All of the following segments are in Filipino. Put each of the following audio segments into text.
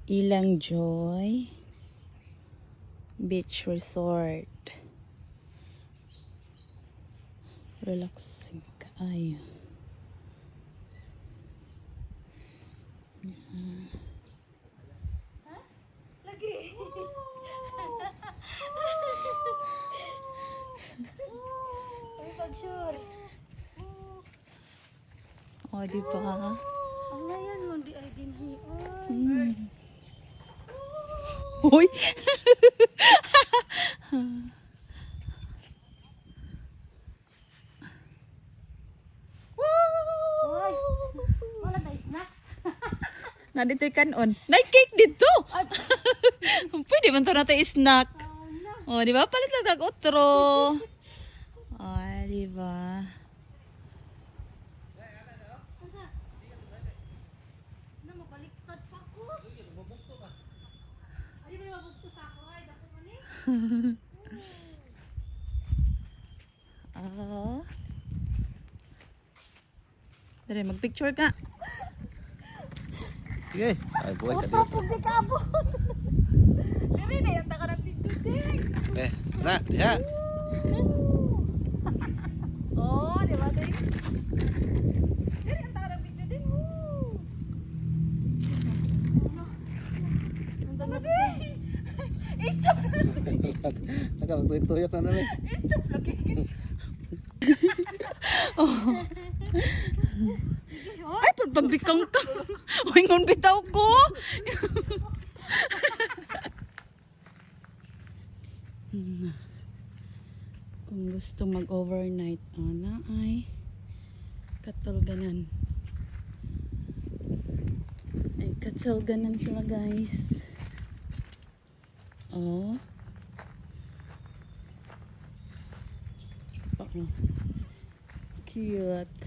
Ilang Joy Beach Resort. Relaxing kaayo. Lagi. Ay, pag-sure. O, diba? Ang ngayon mo, di ay dinhi. Uy! Uy, wala na snacks. Nandito yung kanon. Nai-cake dito! Pwede man ito natin snack. O, di ba? Palit lang kag-utro. O, di ba? Na mabaliktad pa ko. Ay, mabukto sa ako ay dapat man eh. Oo. Dali, mag-picture ka. Sige. Ay, buhay ka Otra dito. pug di ka abo. Dili na yung taka na picture. Tara, diha. Oh, di ba din? Dili ang taka na picture din. Stop! Nakapagtuyok-tuyok na namin. Stop lagi. Ay, pagbigkang ka. Uy, ngon bitaw ko. Kung gusto mag-overnight, na ay katulganan. Ay, katulganan sila, guys. Oh. Oh. Cute.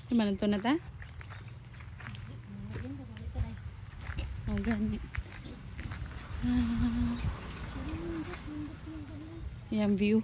Gimana to na ta? Oh, ganit. Yung view.